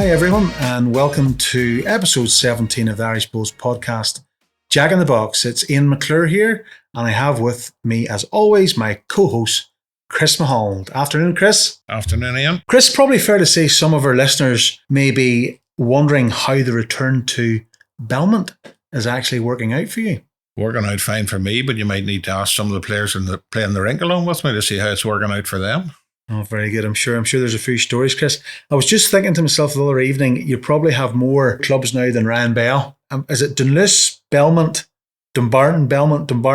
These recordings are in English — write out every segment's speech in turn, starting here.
Hi everyone, and welcome to episode 17 of the Irish Bulls podcast, Jack in the Box. It's Ian McClure here, and I have with me, as always, my co-host, Chris Mulholland. Afternoon, Chris. Afternoon, Ian. Chris, probably fair to say some of our listeners may be wondering how the return to Belmont is actually working out for you. Working out fine for me, but you might need to ask some of the players playing the rink along with me to see how it's working out for them. Oh, very good. I'm sure there's a few stories, Chris. I was just thinking to myself the other evening, you probably have more clubs now than Ryan Bell. Is it Dunluce, Belmont, Dumbarton, Belmont? Am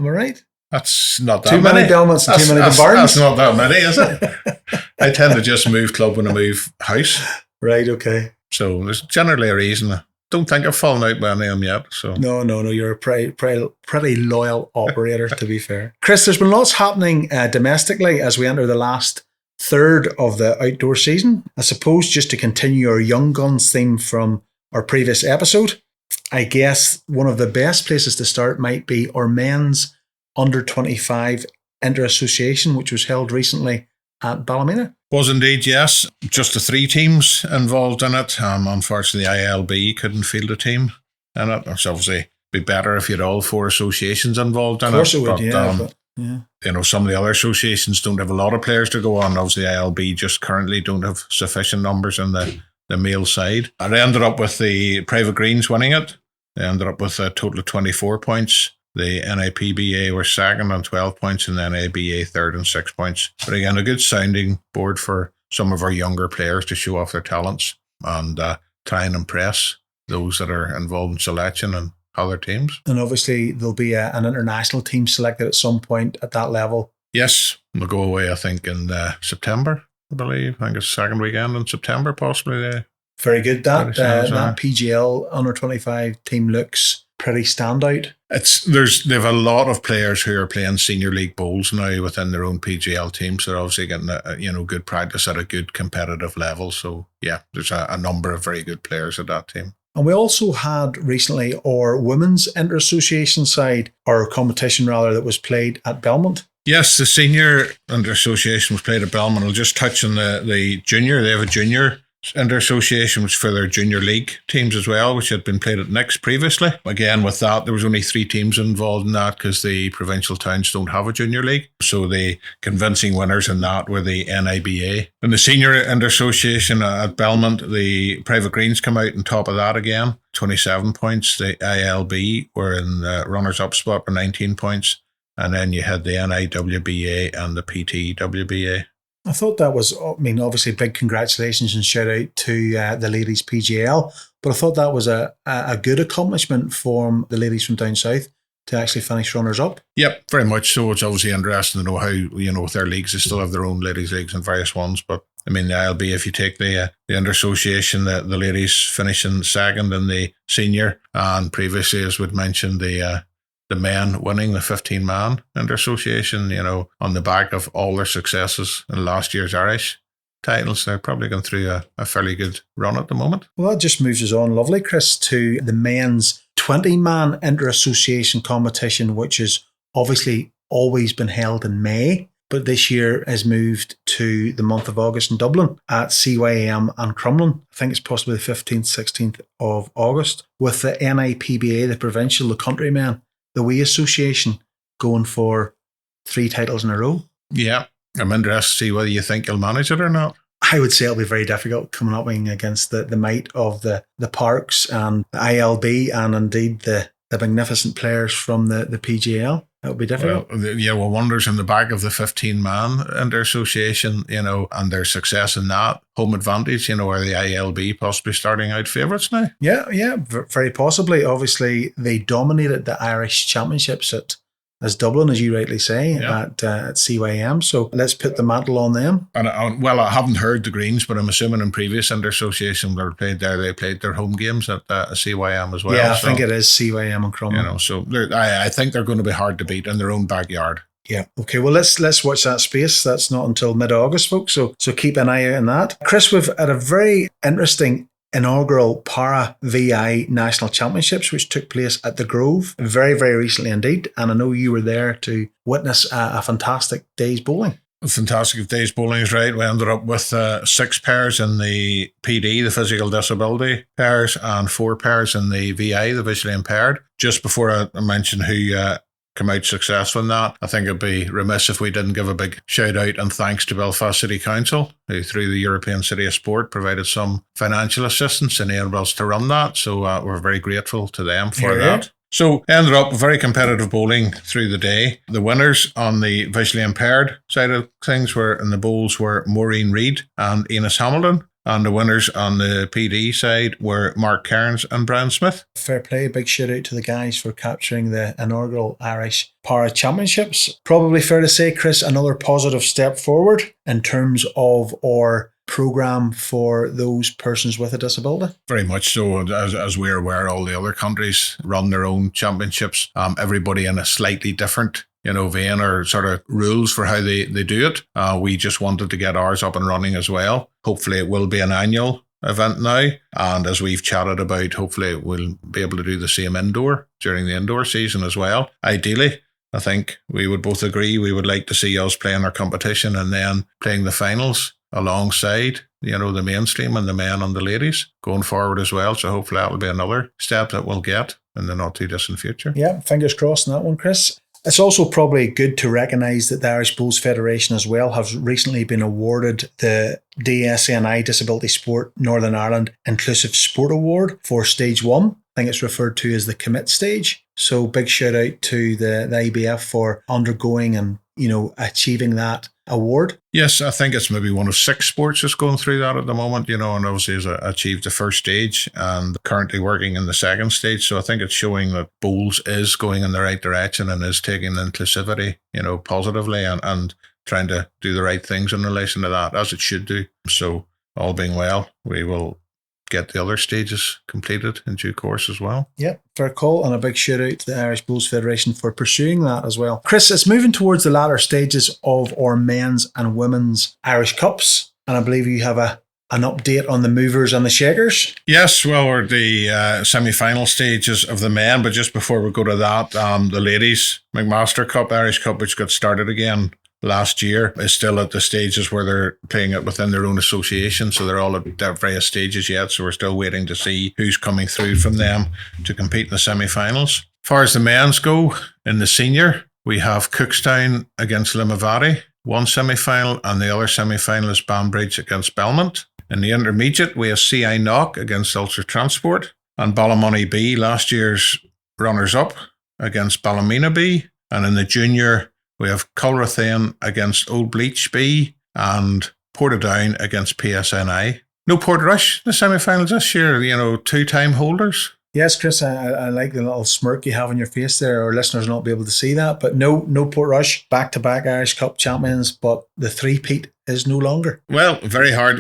I right? That's not that too many Belmonts and too many Dumbartons. That's not that many, is it? I tend to just move club when I move house. Right, okay. So there's generally a reason. I don't think I've fallen out with any of them yet. So No, you're a pretty loyal operator, to be fair. Chris, there's been lots happening domestically as we enter the last third of the outdoor season. I suppose just to continue our Young Guns theme from our previous episode, I guess one of the best places to start might be our men's under-25 inter-association, which was held recently at Ballymena. Was indeed, yes. Just the three teams involved in it. Unfortunately, ILB couldn't field a team in it. It's obviously be better if you had all four associations involved in it. Of course it would, yeah. You know, some of the other associations don't have a lot of players to go on. Obviously, ILB just currently don't have sufficient numbers in the male side. And they ended up with the Private Greens winning it. They ended up with a total of 24 points. The NIPBA were second on 12 points and the NIBA third on 6 points. But again, a good sounding board for some of our younger players to show off their talents and try and impress those that are involved in selection and other teams. And obviously there'll be an international team selected at some point at that level. Yes, we'll go away, I think, in September, I believe. I think it's the second weekend in September, possibly. Very good. That PGL under-25 team looks pretty standout. They've a lot of players who are playing senior league bowls now within their own PGL teams. They're obviously getting good practice at a good competitive level. So yeah, there's a number of very good players at that team. And we also had recently our women's inter-association side, or competition rather, that was played at Belmont. Yes, the senior inter-association was played at Belmont. I'll just touch on the junior. They have a junior inter-association, which for their junior league teams as well, which had been played at Nix previously. Again, with that, there was only 3 teams involved in that because the provincial towns don't have a junior league. So the convincing winners in that were the NIBA. In the senior inter-association at Belmont, the Private Greens come out on top of that again, 27 points. The ILB were in the runners-up spot for 19 points. And then you had the NIWBA and the PTWBA. I thought that was, obviously big congratulations and shout out to the ladies PGL, but I thought that was a good accomplishment for the ladies from down south to actually finish runners up. Yep, very much so. It's obviously interesting to know how, with their leagues, they still have their own ladies leagues and various ones, but the ILB, if you take the inter-association, the ladies finishing second in the senior, and previously, as we'd mentioned, the men winning the 15-man inter-association, on the back of all their successes in last year's Irish titles. They're probably going through a fairly good run at the moment. Well, that just moves us on lovely, Chris, to the men's 20-man inter-association competition, which has obviously always been held in May, but this year has moved to the month of August in Dublin at CYM and Crumlin. I think it's possibly the 15th, 16th of August, with the NIPBA, the provincial, the countrymen, the WE Association, going for 3 titles in a row. Yeah, I'm interested to see whether you think you'll manage it or not. I would say it'll be very difficult coming up against the might of the Parks and the ILB and indeed the magnificent players from the PGL. It would be difficult. Well, wonders in the back of the 15-man inter-association, and their success in that home advantage, are the ILB possibly starting out favourites now? Yeah, very possibly. Obviously, they dominated the Irish Championships as Dublin, as you rightly say, at CYM. So let's put the mantle on them. And I haven't heard the Greens, but I'm assuming in previous inter-association they played there, they played their home games at CYM as well. Yeah, I think it is CYM and Crumlin. So I think they're going to be hard to beat in their own backyard. Yeah. Okay. Well, let's watch that space. That's not until mid-August, folks. So keep an eye out on that. Chris, we've had a very interesting inaugural Para-VI National Championships, which took place at the Grove very, very recently indeed. And I know you were there to witness a fantastic day's bowling. Fantastic. If Dave's bowling is right, we ended up with 6 pairs in the PD, the physical disability pairs, and 4 pairs in the VI, the visually impaired. Just before I mention who come out successful in that, I think it'd be remiss if we didn't give a big shout out and thanks to Belfast City Council, who through the European City of Sport provided some financial assistance and enabled us to run that. So we're very grateful to them for that. So ended up very competitive bowling through the day. The winners on the visually impaired side of things in the bowls were Maureen Reid and Enos Hamilton. And the winners on the PD side were Mark Cairns and Brian Smith. Fair play. Big shout out to the guys for capturing the inaugural Irish Para Championships. Probably fair to say, Chris, another positive step forward in terms of our programme for those persons with a disability. Very much so. As we're aware, all the other countries run their own championships. Everybody in a slightly different vein or sort of rules for how they do it. We just wanted to get ours up and running as well. Hopefully it will be an annual event now. And as we've chatted about, hopefully we'll be able to do the same indoor during the indoor season as well. Ideally, I think we would both agree we would like to see us playing our competition and then playing the finals alongside, the mainstream and the men and the ladies going forward as well. So hopefully that will be another step that we'll get in the not too distant future. Yeah, fingers crossed on that one, Chris. It's also probably good to recognise that the Irish Bowls Federation as well has recently been awarded the DSNI Disability Sport Northern Ireland Inclusive Sport Award for Stage 1. I think it's referred to as the commit stage. So big shout out to the IBF for undergoing and, achieving that award. Yes, I think it's maybe one of 6 sports that's going through that at the moment, and obviously has achieved the first stage and currently working in the second stage. So I think it's showing that bowls is going in the right direction and is taking inclusivity, positively and trying to do the right things in relation to that, as it should do. So all being well, we will get the other stages completed in due course as well. Yeah, fair call, and a big shout out to the Irish Bowls Federation for pursuing that as well. Chris, it's moving towards the latter stages of our men's and women's Irish Cups, and I believe you have an update on the movers and the shakers. Yes, well, we're at the semi-final stages of the men, but just before we go to that, the ladies McMaster Cup, Irish Cup, which got started again last year, is still at the stages where they're playing it within their own association. So they're all at various stages yet. So we're still waiting to see who's coming through from them to compete in the semi-finals. As far as the men's go, in the senior, we have Cookstown against Limavady, one semi-final, and the other semi-final is Banbridge against Belmont. In the intermediate, we have CI Knock against Ulster Transport, and Ballymoney B, last year's runners-up, against Ballymena B. And in the junior, we have Culrathain against Old Bleach B and Portadown against PSNI. No Portrush in the semi-finals this year, 2-time holders. Yes, Chris, I like the little smirk you have on your face there. Our listeners will not be able to see that. But no Portrush, back-to-back Irish Cup champions, but the three-peat is no longer. Well, very hard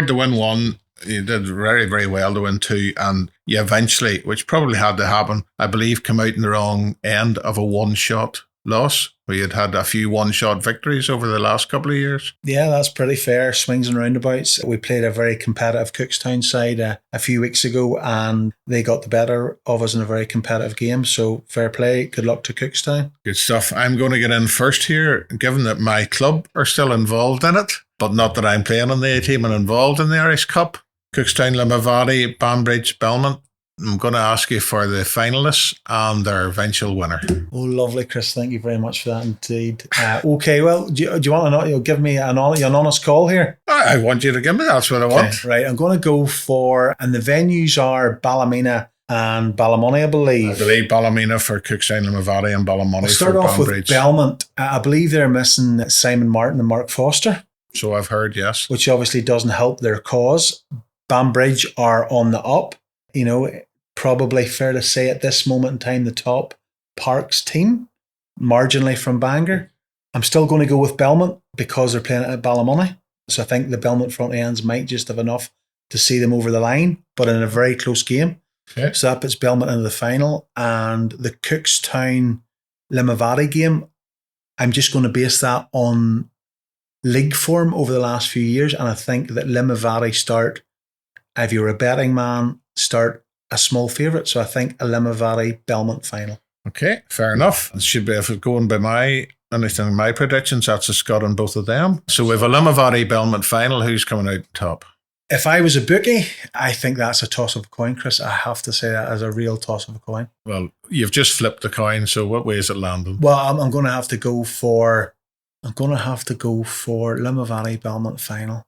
to win one. You did very, very well to win 2, and you eventually, which probably had to happen, I believe, come out in the wrong end of a one-shot loss. We had a few one-shot victories over the last couple of years. Yeah, that's pretty fair. Swings and roundabouts. We played a very competitive Cookstown side a few weeks ago, and they got the better of us in a very competitive game. So fair play. Good luck to Cookstown. Good stuff. I'm going to get in first here, given that my club are still involved in it, but not that I'm playing on the A team and involved in the Irish Cup. Cookstown, Limavady, Banbridge, Belmont. I'm going to ask you for the finalists and their eventual winner. Oh, lovely, Chris. Thank you very much for that indeed. Okay, well, do you want to give me an honest call here? I want you to give me that's what I want. Right, I'm going to go for, and the venues are Ballymena and Ballymoney, I believe. I believe Ballymena for Cookstown, Limavady, and Ballymoney I'll start for off Banbridge. With Belmont. I believe they're missing Simon Martin and Mark Foster. So I've heard, yes. Which obviously doesn't help their cause. Banbridge are on the up. Probably fair to say at this moment in time, the top Parks team, marginally from Bangor. I'm still going to go with Belmont because they're playing it at Ballymoney. So I think the Belmont front ends might just have enough to see them over the line, but in a very close game. Okay. So that puts Belmont into the final. And the Cookstown Limavady game, I'm just going to base that on league form over the last few years. And I think that Limavady start, if you're a betting man, start a small favourite. So I think a Limavady Belmont final. Okay, fair enough. It should be, if it's going by my anything in my predictions, that's a Scot on both of them. So we have a Limavady Belmont final. Who's coming out top? If I was a bookie, I think that's a toss of a coin, Chris. I have to say that as a real toss of a coin. Well, you've just flipped the coin, so what way is it landing? Well, I'm going to have to go for Limavady Belmont final.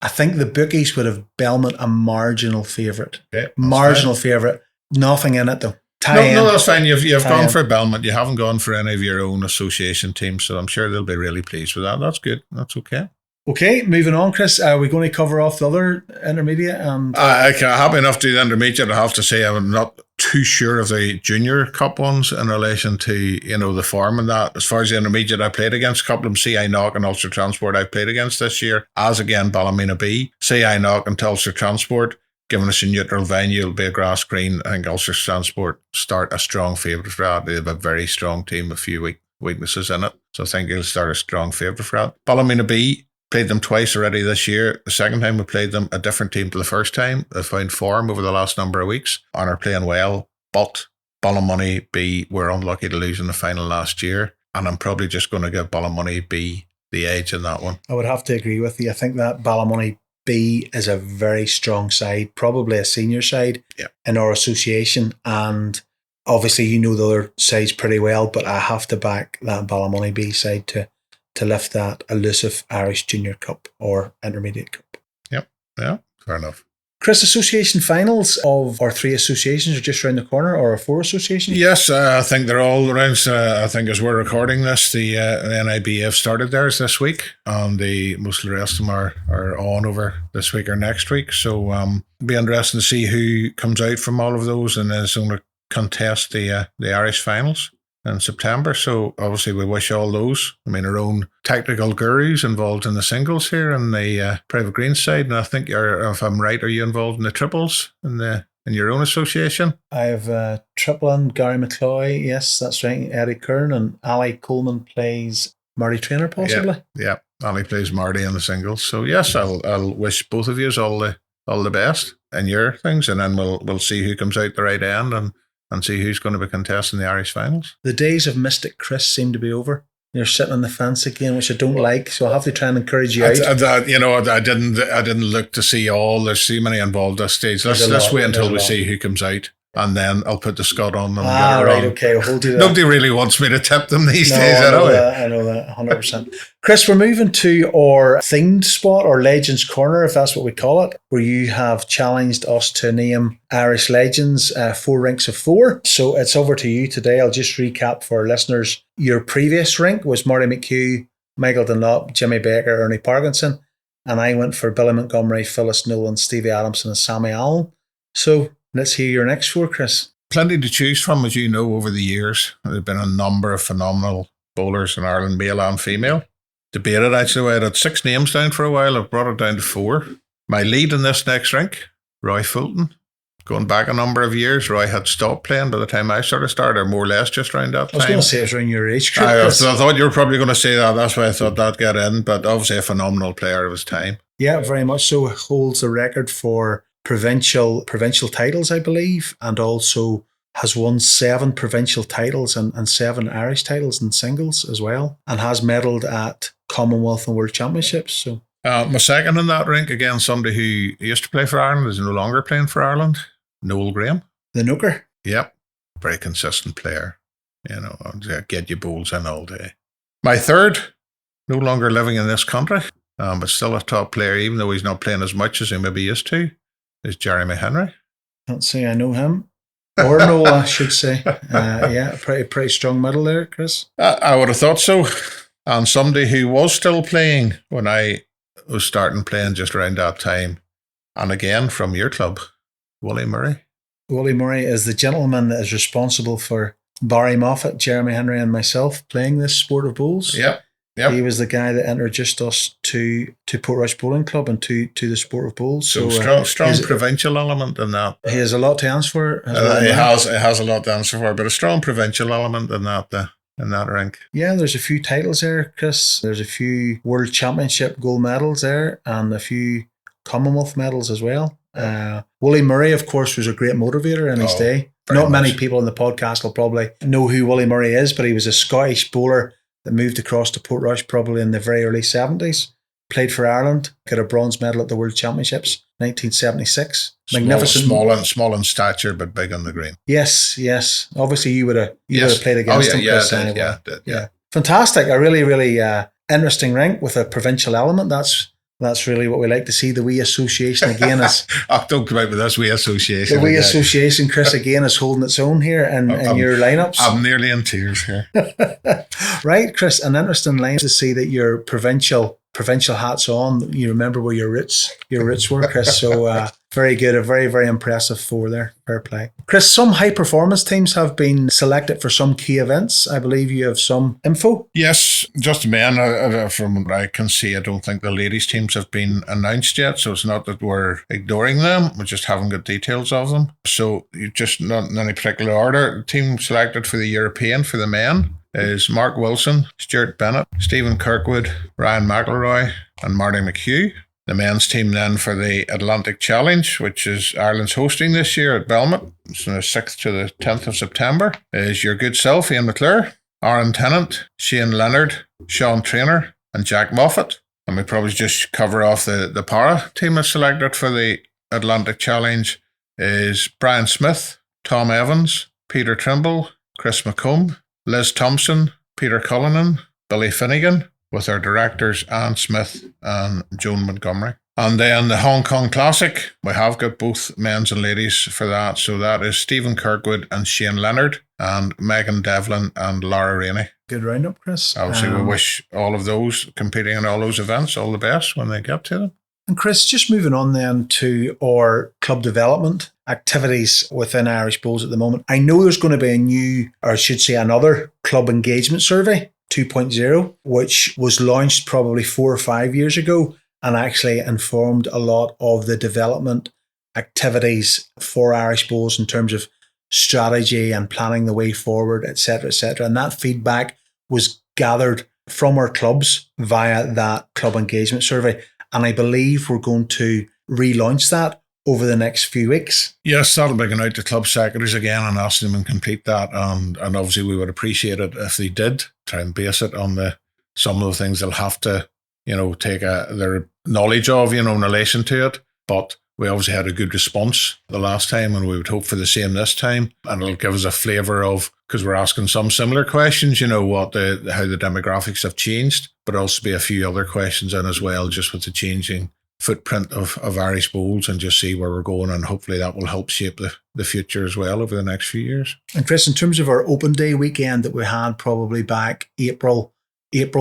I think the bookies would have Belmont a marginal favourite. Okay, marginal favourite. Nothing in it though. No, that's fine. You've gone for Belmont. You haven't gone for any of your own association teams, so I'm sure they'll be really pleased with that. That's good. That's okay. Okay, moving on, Chris. Are we going to cover off the other intermediate? I happy enough to do the intermediate. I have to say I'm not too sure of the junior cup ones in relation to, the form and that. As far as the intermediate, I played against a couple of them. CI Knock and Ulster Transport I've played against this year, as again Ballymena B. CI Knock and Ulster Transport, given us a neutral venue, it'll be a grass green. I think Ulster Transport start a strong favourite for that. They have a very strong team, a few weaknesses in it. So I think they'll start a strong favourite for that. Ballymena B, played them twice already this year. The second time we played them, a different team to the first time. They found form over the last number of weeks and are playing well. But Ballymoney B were unlucky to lose in the final last year. And I'm probably just going to give Ballymoney B the edge in that one. I would have to agree with you. I think that Ballymoney B is a very strong side, probably a senior side in our association. And obviously, the other sides pretty well, but I have to back that Ballymoney B side to lift that elusive Irish Junior Cup or Intermediate Cup. Yep. Yeah, fair enough. Chris, association finals of our 3 associations are just around the corner, or our 4 associations? Yes, I think they're all around. I think as we're recording this, the NIBF started theirs this week, and most of the rest of them are on over this week or next week. So it'll be interesting to see who comes out from all of those and is going to contest the Irish finals in September. So obviously we wish all those, our own technical gurus involved in the singles here and the private green side. And I think if I'm right, are you involved in the triples in your own association? I have triple and Gary McCloy. Yes, that's right. Eddie Kern and Ali Coleman plays Marty Traynor possibly. Yeah. Ali plays Marty in the singles. So yes, I'll wish both of you all the best in your things, and then we'll see who comes out the right end and see who's going to be contesting the Irish finals. The days of Mystic Chris seem to be over. You're sitting on the fence again, which I don't like, so I'll have to try and encourage you out. I didn't look to see all. There's too many involved at this stage. Let's wait until we see who comes out. And then I'll put the Scot on them. Right, okay, we'll do that. Nobody really wants me to tip them these days, I know that, 100%. Chris, we're moving to our themed spot, or Legends Corner, if that's what we call it, where you have challenged us to name Irish legends, 4 ranks of 4. So it's over to you today. I'll just recap for our listeners. Your previous rank was Marty McHugh, Michael Dunlop, Jimmy Baker, Ernie Parkinson, and I went for Billy Montgomery, Phyllis Nolan, Stevie Adamson, and Sammy Allen. So let's hear your next 4, Chris. Plenty to choose from, as you know, over the years. There have been a number of phenomenal bowlers in Ireland, male and female. Debated, actually. I had 6 names down for a while. I've brought it down to 4. My lead in this next rank, Roy Fulton. Going back a number of years, Roy had stopped playing by the time I started, or more or less just around that time. I was going to say it's around your age group. I thought you were probably going to say that. That's why I thought that'd get in. But obviously a phenomenal player of his time. Yeah, very much so. Holds the record for provincial titles, I believe, and also has won 7 provincial titles and 7 Irish titles in singles as well, and has medalled at Commonwealth and World Championships. So my second in that rank, again, somebody who used to play for Ireland, is no longer playing for Ireland, Noel Graham. The Nooker. Yep. Very consistent player. Get you bowls in all day. My third, no longer living in this country, but still a top player, even though he's not playing as much as he maybe used to, is Jeremy Henry. Can't say I know him. Or no, I should say. Pretty strong middle there, Chris. I would have thought so. And somebody who was still playing when I was starting playing just around that time. And again, from your club, Wally Murray. Wally Murray is the gentleman that is responsible for Barry Moffat, Jeremy Henry, and myself playing this sport of bowls. Yep. He was the guy that introduced us to Portrush Bowling Club and to the sport of bowls. So strong provincial element in that. He has a lot to answer for. He has a lot to answer for, but a strong provincial element in that rank. Yeah, there's a few titles there, Chris. There's a few World Championship gold medals there and a few Commonwealth medals as well. Wally Murray, of course, was a great motivator in his day. Not many people in the podcast will probably know who Wally Murray is, but he was a Scottish bowler that moved across to Portrush probably in the very early 70s. Played for Ireland, got a bronze medal at the World Championships, 1976. Magnificent. Small in stature, but big on the green. Yes. Obviously, you would have played against him, Chris. Yeah. Fantastic. A really, really interesting rink with a provincial element. That's really what we like to see. The wee association again is. Don't come out with this wee association. The wee association, Chris, again is holding its own here in your lineups. I'm nearly in tears here. Right, Chris. An interesting line to see that your provincial hats on. You remember where your roots were, Chris. So very good. A very, very impressive 4 there. Fair play. Chris, some high performance teams have been selected for some key events. I believe you have some info. Yes, just the men. From what I can see, I don't think the ladies teams have been announced yet. So it's not that we're ignoring them. We just haven't got details of them. So you just not in any particular order. The team selected for the European for the men is Mark Wilson, Stuart Bennett, Stephen Kirkwood, Ryan McElroy, and Marty McHugh. The men's team then for the Atlantic Challenge, which is Ireland's hosting this year at Belmont, it's from the 6th to the 10th of September, is your good self, Ian McClure, Aaron Tennant, Shane Leonard, Sean Traynor, and Jack Moffat. And we probably just cover off the para team that's selected for the Atlantic Challenge is Brian Smith, Tom Evans, Peter Trimble, Chris McComb, Liz Thompson, Peter Cullinan, Billy Finnegan, with our directors Anne Smith and Joan Montgomery. And then the Hong Kong Classic, we have got both men's and ladies for that. So that is Stephen Kirkwood and Shane Leonard, and Megan Devlin and Laura Rainey. Good roundup, Chris. Obviously, we wish all of those competing in all those events all the best when they get to them. And Chris, just moving on then to our club development activities within Irish Bowls at the moment. I know there's going to be another club engagement survey 2.0, which was launched probably 4 or 5 years ago and actually informed a lot of the development activities for Irish Bowls in terms of strategy and planning the way forward, etc., etc. And that feedback was gathered from our clubs via that club engagement survey. And I believe we're going to relaunch that over the next few weeks. Yes, that'll be going out to club secretaries again and ask them and complete that. And obviously we would appreciate it if they did try and base it on some of the things they'll have to, take their knowledge of, in relation to it. But we obviously had a good response the last time, and we would hope for the same this time. And it'll give us a flavour of, because we're asking some similar questions, how the demographics have changed, but also be a few other questions in as well, just with the changing footprint of Irish Bowls, and just see where we're going, and hopefully that will help shape the future as well over the next few years. And Chris, in terms of our open day weekend that we had probably back April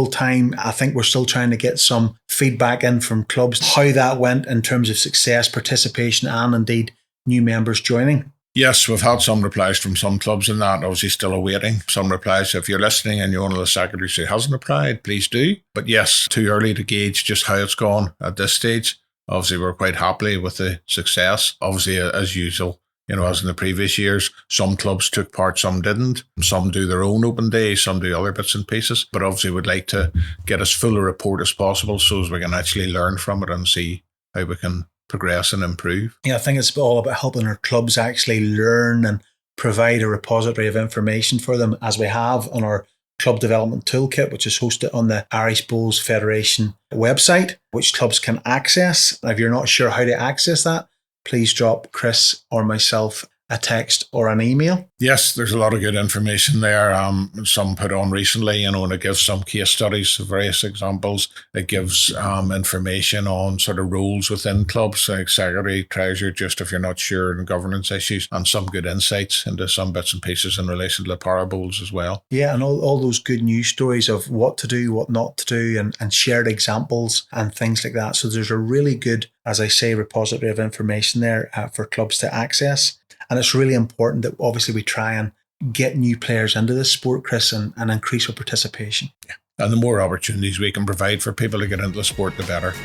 time, I think we're still trying to get some feedback in from clubs, how that went in terms of success, participation, and indeed new members joining. Yes, we've had some replies from some clubs in that, obviously still awaiting some replies. So if you're listening and you're one of the secretaries who hasn't replied, please do. But yes, too early to gauge just how it's gone at this stage. Obviously, we're quite happy with the success. Obviously, as usual, as in the previous years, some clubs took part, some didn't. Some do their own open days, some do other bits and pieces. But obviously, we'd like to get as full a report as possible so as we can actually learn from it and see how we can progress and improve. Yeah, I think it's all about helping our clubs actually learn and provide a repository of information for them, as we have on our Club Development Toolkit, which is hosted on the Irish Bowls Federation website, which clubs can access. And if you're not sure how to access that, please drop Chris or myself a text or an email. Yes, there's a lot of good information there. Some put on recently, and it gives some case studies, various examples. It gives information on sort of roles within clubs, like secretary, treasurer, just if you're not sure, and governance issues, and some good insights into some bits and pieces in relation to the para bowls as well. Yeah, and all those good news stories of what to do, what not to do, and shared examples and things like that. So there's a really good, as I say, repository of information there for clubs to access. And it's really important that obviously we try and get new players into this sport, Chris, and increase our participation. Yeah. And the more opportunities we can provide for people to get into the sport, the better.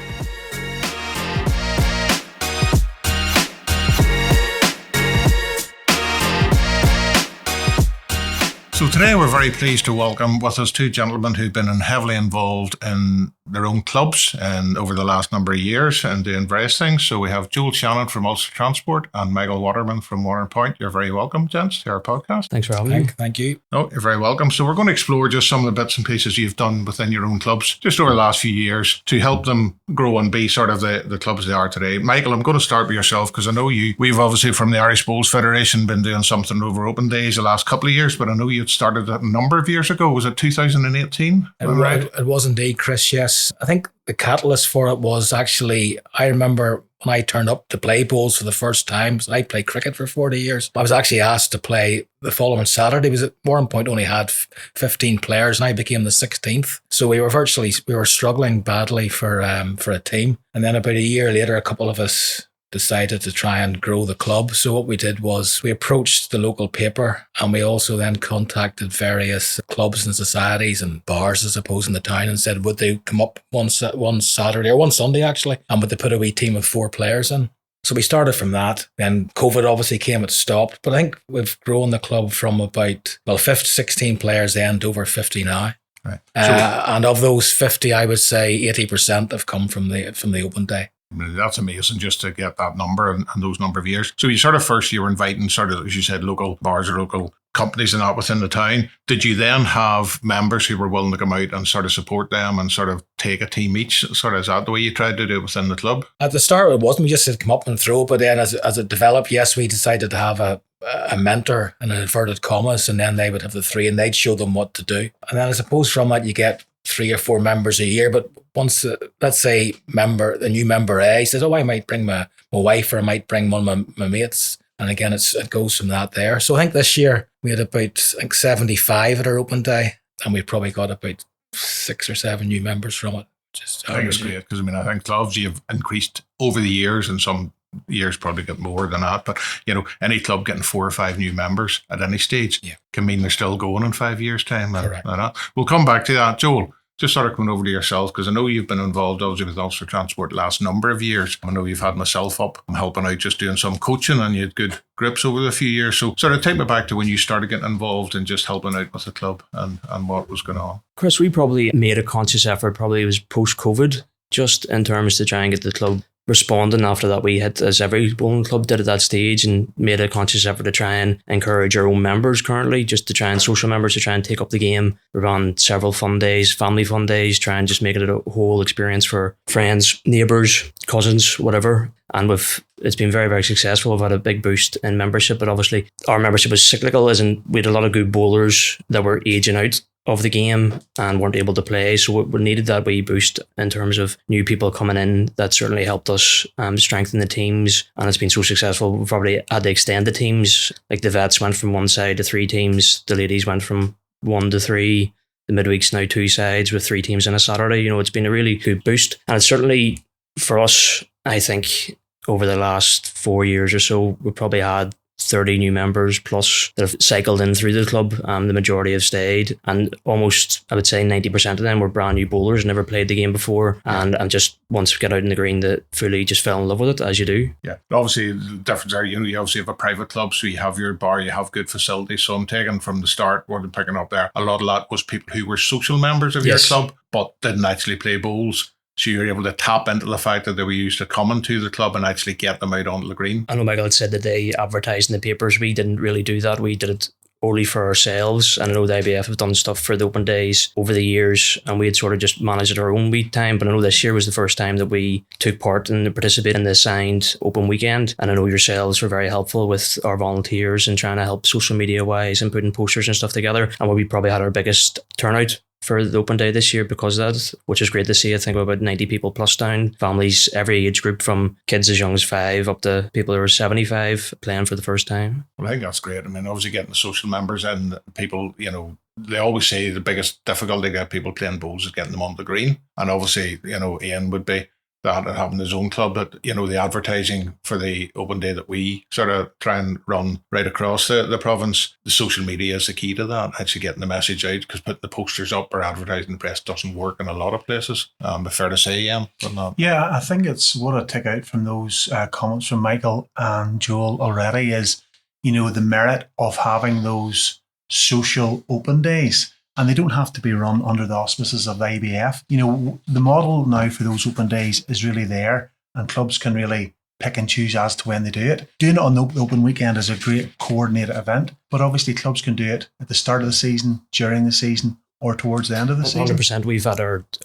So today we're very pleased to welcome with us two gentlemen who've been heavily involved in their own clubs and over the last number of years and doing various things. So we have Joel Shannon from Ulster Transport and Michael Waterman from Warren Point. You're very welcome, gents, to our podcast. Thanks for having me. Thank you. No, you're very welcome. So we're going to explore just some of the bits and pieces you've done within your own clubs just over the last few years to help them grow and be sort of the clubs they are today. Michael, I'm going to start with yourself because I know we've obviously from the Irish Bowls Federation been doing something over open days the last couple of years, but I know you'd started a number of years ago. Was it 2018? It was indeed, Chris, yes. I think the catalyst for it was actually, I remember when I turned up to play bowls for the first time. So I played cricket for 40 years. I was actually asked to play the following Saturday. Warren Point only had 15 players and I became the 16th. So we were struggling badly for a team. And then about a year later, a couple of us decided to try and grow the club. So what we did was we approached the local paper and we also then contacted various clubs and societies and bars, I suppose, in the town and said, would they come up one Saturday or one Sunday actually, and would they put a wee team of 4 players in? So we started from that. Then COVID obviously came, it stopped. But I think we've grown the club from about, 16 players then to over 50 now. Right. And of those 50, I would say 80% have come from the open day. I mean, that's amazing just to get that number and those number of years. So you were inviting sort of, as you said, local bars or local companies and that within the town. Did you then have members who were willing to come out and sort of support them and sort of take a team each? Sort of, is that the way you tried to do it within the club? At the start, it wasn't. We just said come up and throw. But then as it developed, yes, we decided to have a mentor in inverted commas, and then they would have the 3 and they'd show them what to do. And then I suppose from that you get 3 or 4 members a year. But once, let's say the new member A says, I might bring my wife or I might bring one of my mates. And again, it goes from that there. So I think this year we had about 75 at our open day, and we probably got about 6 or 7 new members from it. I think it's great because I think clubs you've increased over the years, and some years probably get more than that. But any club getting 4 or 5 new members at any stage can mean they're still going in 5 years' time. Correct. We'll come back to that, Joel. Just sort of coming over to yourself, because I know you've been involved obviously with Ulster Transport the last number of years. I know you've had myself up. I'm helping out just doing some coaching, and you had good grips over the few years. So sort of take me back to when you started getting involved and just helping out with the club and what was going on. Chris, we probably made a conscious effort, probably it was post-COVID, just in terms to try and get the club responding after that. We had, as every bowling club did at that stage, and made a conscious effort to try and encourage our own members currently, just to try and social members to try and take up the game. We ran several fun days, family fun days, try and just make it a whole experience for friends, neighbours, cousins, whatever. And it's been very, very successful. We've had a big boost in membership, but obviously our membership was cyclical, as in we had a lot of good bowlers that were aging out of the game and weren't able to play. So we needed that wee boost in terms of new people coming in. That certainly helped us strengthen the teams, and it's been so successful. We've probably had to extend the teams. Like the vets went from 1 side to 3 teams. The ladies went from 1 to 3. The midweek's now 2 sides with 3 teams on a Saturday. It's been a really good boost. And it's certainly for us, I think, over the last 4 years or so, we've probably had 30 new members plus that have cycled in through the club. The majority have stayed, and almost, I would say 90% of them were brand new bowlers, never played the game before, and just once we get out in the green, that fully just fell in love with it, as you do. Yeah, obviously the difference there, you obviously have a private club, so you have your bar, you have good facilities. So I'm taking from the start, what I'm picking up there, a lot of that was people who were social members of your club but didn't actually play bowls. So you're able to tap into the fact that they were used to coming to the club and actually get them out onto the green. I know Michael had said that they advertised in the papers. We didn't really do that. We did it only for ourselves. And I know the IBF have done stuff for the open days over the years, and we had sort of just managed our own wee time. But I know this year was the first time that we took part and participated in the assigned open weekend. And I know yourselves were very helpful with our volunteers and trying to help social media wise and putting posters and stuff together. And we probably had our biggest turnout for the open day this year because of that, which is great to see. I think about 90 people plus down, families, every age group from kids as young as 5 up to people who are 75 playing for the first time. Well, I think that's great. I mean, obviously getting the social members in, people, they always say the biggest difficulty to get people playing bowls is getting them on the green. And obviously, Ian would be that and having his own club, but the advertising for the open day that we sort of try and run right across the province, the social media is the key to that, actually getting the message out, because putting the posters up or advertising the press doesn't work in a lot of places. But fair to say, Ian, but not. Yeah, I think it's what I take out from those comments from Michael and Joel already is, the merit of having those social open days. And they don't have to be run under the auspices of the IBF. The model now for those open days is really there, and clubs can really pick and choose as to when they do it. Doing it on the open weekend is a great coordinated event, but obviously clubs can do it at the start of the season, during the season, or towards the end of the season. 100%.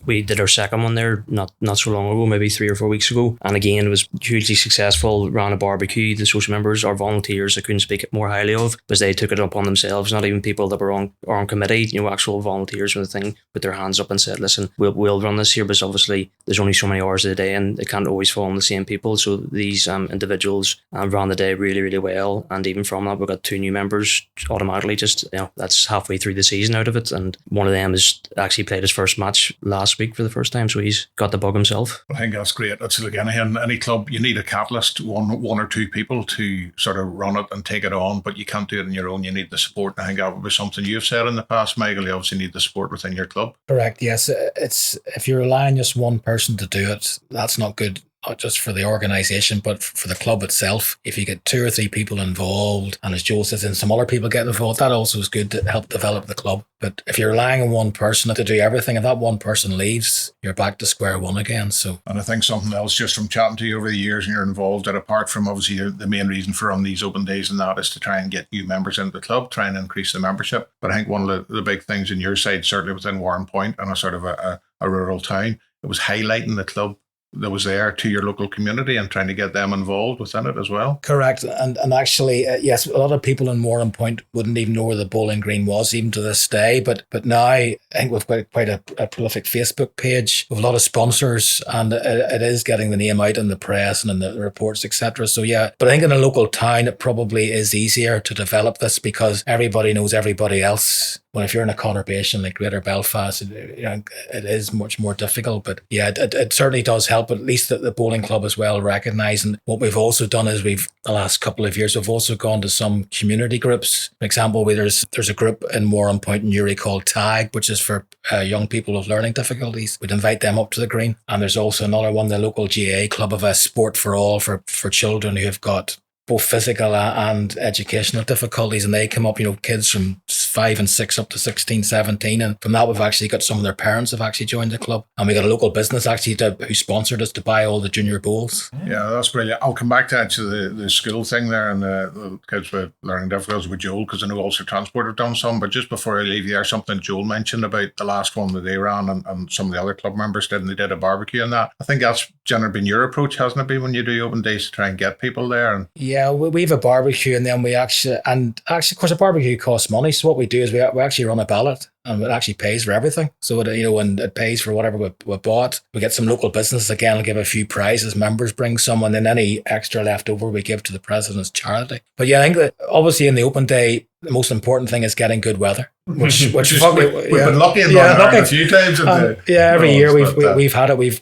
We did our second one there not so long ago, maybe 3 or 4 weeks ago, and again it was hugely successful. Ran a barbecue. The social members, our volunteers, I couldn't speak it more highly of, because they took it upon themselves. Not even people that were on committee, actual volunteers for the thing, put their hands up and said, "Listen, we'll run this here," but obviously there's only so many hours of the day, and it can't always fall on the same people. So these individuals ran the day really, really well, and even from that we got 2 new members automatically. Just that's halfway through the season out of it, and one of them has actually played his first match last week for the first time, so he's got the bug himself. I think that's great. That's like any club, you need a catalyst, one or two people to sort of run it and take it on, but you can't do it on your own. You need the support. I think that would be something you've said in the past, Michael. You obviously need the support within your club. Correct, yes. It's if you rely on just one person to do it, that's not good. Not just for the organisation, but for the club itself. If you get 2 or 3 people involved, and as Joel says, and some other people get involved, that also is good to help develop the club. But if you're relying on one person to do everything, if that one person leaves, you're back to square one again. And I think something else, just from chatting to you over the years, and you're involved, that apart from obviously the main reason for on these open days and that is to try and get new members into the club, try and increase the membership. But I think one of the big things in your side, certainly within Warren Point and a sort of a rural town, it was highlighting the club that was there to your local community and trying to get them involved within it as well. Correct. And actually, yes, a lot of people in Warren Point wouldn't even know where the bowling green was even to this day. But now I think we've got quite a prolific Facebook page with a lot of sponsors, and it is getting the name out in the press and in the reports, etc. So yeah, but I think in a local town, it probably is easier to develop this because everybody knows everybody else. Well, if you're in a conurbation like Greater Belfast, it is much more difficult. But yeah, it certainly does help, at least that the bowling club is well recognised. And what we've also done is the last couple of years, we've also gone to some community groups. For example, there's a group in Warren Point and Newry called TAG, which is for young people with learning difficulties. We'd invite them up to the green. And there's also another one, the local GA club of a sport for all for children who have got both physical and educational difficulties, and they come up, kids from 5 and 6 up to 16, 17, and from that we've actually got some of their parents have actually joined the club, and we got a local business actually who sponsored us to buy all the junior bowls. Yeah, that's brilliant. I'll come back to actually the school thing there and the kids with learning difficulties with Joel, because I know Ulster Transport have done some, but just before I leave you there, something Joel mentioned about the last one that they ran and some of the other club members did, and they did a barbecue and that. I think that's generally been your approach, hasn't it been, when you do open days to try and get people there? Yeah, we have a barbecue, and then of course a barbecue costs money, so what we do is we actually run a ballot, and it actually pays for everything. So and it pays for whatever we bought. We get some local businesses again, give a few prizes, members bring some, and then any extra left over we give to the president's charity. But yeah, I think that obviously in the open day, the most important thing is getting good weather. Which we've been lucky in a few times. Every year we've had it. We've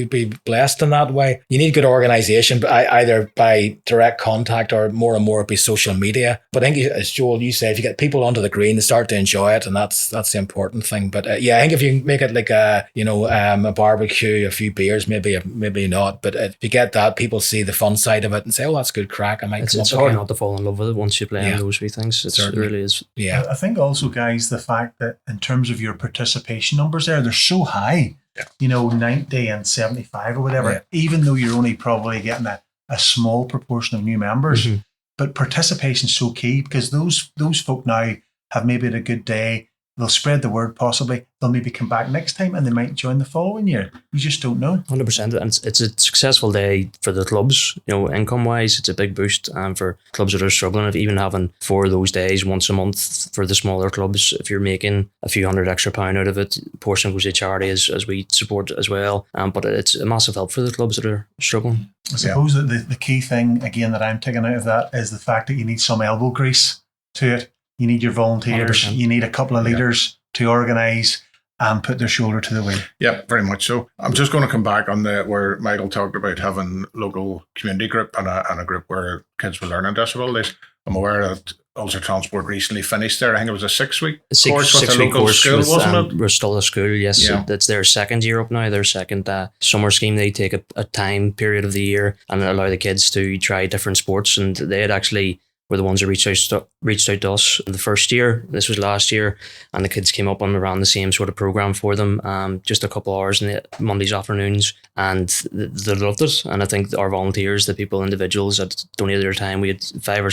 been blessed in that way. You need good organisation, but either by direct contact or more and more be social media. But I think, as Joel, you say, if you get people onto the green, they start to enjoy it, and that's the important thing. But I think if you make it like a barbecue, a few beers, maybe not. But if you get that, people see the fun side of it and say, "Oh, that's good crack." It's hard not to fall in love with it once you play on those wee things. It really is. Yeah, I think also, guys, the fact that in terms of your participation numbers they're so high, 90 and 75 or whatever, even though you're only probably getting a small proportion of new members, but participation's so key, because those folk now have maybe had a good day, they'll spread the word, possibly they'll maybe come back next time and they might join the following year. You just don't know. 100%. And it's a successful day for the clubs, income wise. It's a big boost for clubs that are struggling, of even having 4 of those days once a month for the smaller clubs. If you're making a few £100 extra out of it, a portion goes to charity as we support as well. But it's a massive help for the clubs that are struggling. I suppose that the key thing again that I'm taking out of that is the fact that you need some elbow grease to it. You need your volunteers. 100%. You need a couple of leaders to organise and put their shoulder to the wheel. Yeah, very much so. I'm just going to come back on where Michael talked about having local community group and a group where kids with learning disabilities. I'm aware that Ulster Transport recently finished there. I think it was a 6-week course with a local school, wasn't it? Bristol School, yes. Yeah. That's their second year up now, their second summer scheme. They take a time period of the year and allow the kids to try different sports. And they had actually were the ones that reached out to us the first year. This was last year, and the kids came up and ran the same sort of program for them, just a couple hours in the Mondays afternoons, and they loved it. And I think our volunteers, the people, individuals that donated their time, we've had 5 or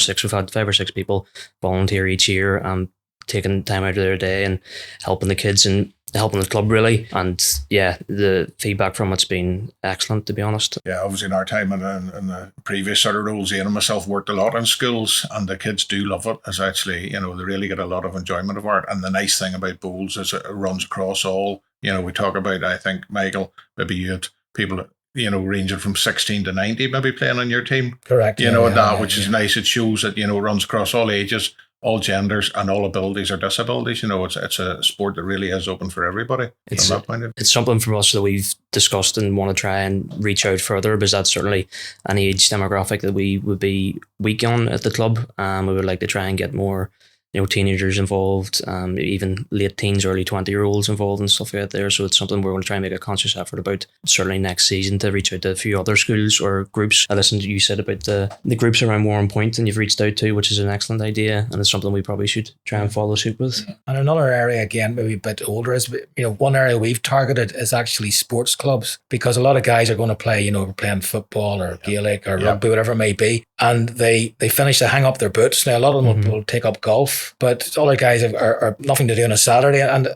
6 people volunteer each year, taking time out of their day and helping the kids and helping the club really. And yeah, the feedback from it's been excellent, to be honest. Yeah, obviously in our time and in the previous sort of roles, Ian and myself worked a lot in schools, and the kids do love it. It's actually, they really get a lot of enjoyment of it. And the nice thing about bowls is it runs across all. We talk about, I think, Michael, maybe you had people, ranging from 16 to 90 maybe playing on your team. Correct. Which is nice. It shows that, it runs across all ages, all genders, and all abilities or disabilities. It's a sport that really is open for everybody. It's something from us that we've discussed and want to try and reach out further, because that's certainly an age demographic that we would be weak on at the club. We would like to try and get more teenagers involved, even late teens, early 20-year-olds involved and stuff like that there. So it's something we're going to try and make a conscious effort about, certainly next season, to reach out to a few other schools or groups. I listened to you said about the groups around Warren Point, and you've reached out to, which is an excellent idea, and it's something we probably should try and follow suit with. And another area, again, maybe a bit older, is, one area we've targeted is actually sports clubs, because a lot of guys are going to play, playing football or Gaelic or rugby, whatever it may be, and they finish, they hang up their boots. Now, a lot of them will take up golf, but other guys are nothing to do on a Saturday. And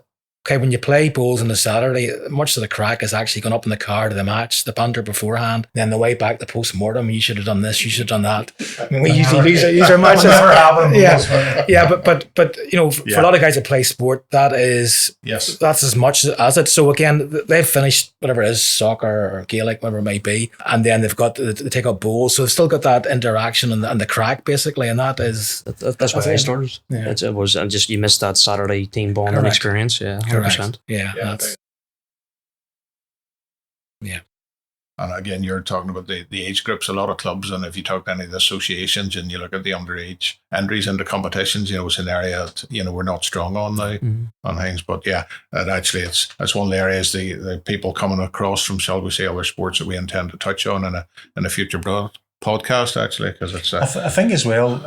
okay, when you play bowls on a Saturday, much of the crack is actually going up in the car to the match, the banter beforehand, then the way back, the post-mortem, you should have done this, you should have done that. I mean, we usually use our matches. But for a lot of guys that play sport, that's as much as it. So again, they've finished whatever it is, soccer or Gaelic, whatever it may be, and then they've got to take up bowls. So they've still got that interaction and the crack, basically, and that's where I started. Yeah. It was, and just you missed that Saturday team bonding experience. Yeah. Correct. Yeah. And again, you're talking about the age groups. A lot of clubs, and if you talk to any of the associations and you look at the underage entries into competitions, it's an area that, we're not strong on now on things. But yeah, it's one of the areas the people coming across from, shall we say, other sports that we intend to touch on in a future podcast, actually, because it's. I think as well,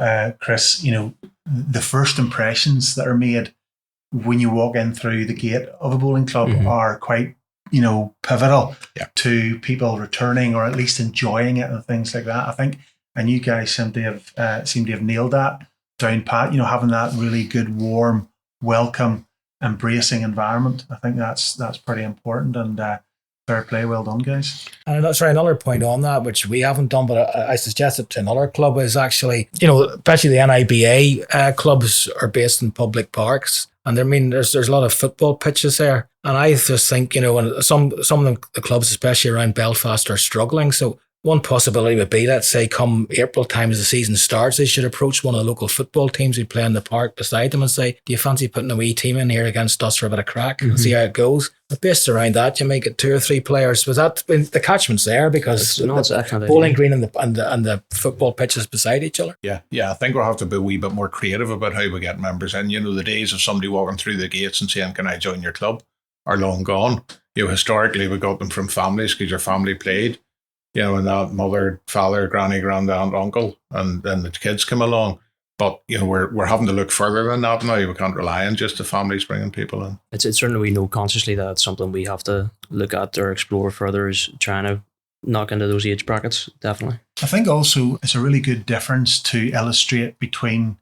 Chris, the first impressions that are made when you walk in through the gate of a bowling club are quite, pivotal to people returning or at least enjoying it and things like that. I think, and you guys seem to have nailed that down pat, having that really good, warm, welcome, embracing environment. I think that's pretty important, and fair play, well done, guys. And another point on that, which we haven't done, but I suggested to another club, is actually, especially the NIBA clubs are based in public parks. And there's a lot of football pitches there. And I just think, and some of the clubs, especially around Belfast, are struggling. So one possibility would be, let's say, come April time as the season starts, they should approach one of the local football teams who play in the park beside them and say, do you fancy putting a wee team in here against us for a bit of crack and see how it goes? But based around that, you make it 2 or 3 players. The catchment's there because the bowling green and the football pitches beside each other. Yeah. I think we'll have to be a wee bit more creative about how we get members in. The days of somebody walking through the gates and saying, can I join your club, are long gone. Historically, we got them from families because your family played. And that mother, father, granny, granddad, uncle, and then the kids come along. But, we're having to look further than that now. We can't rely on just the families bringing people in. It's certainly, we know consciously that it's something we have to look at or explore further, is trying to knock into those age brackets, definitely. I think also it's a really good difference to illustrate between,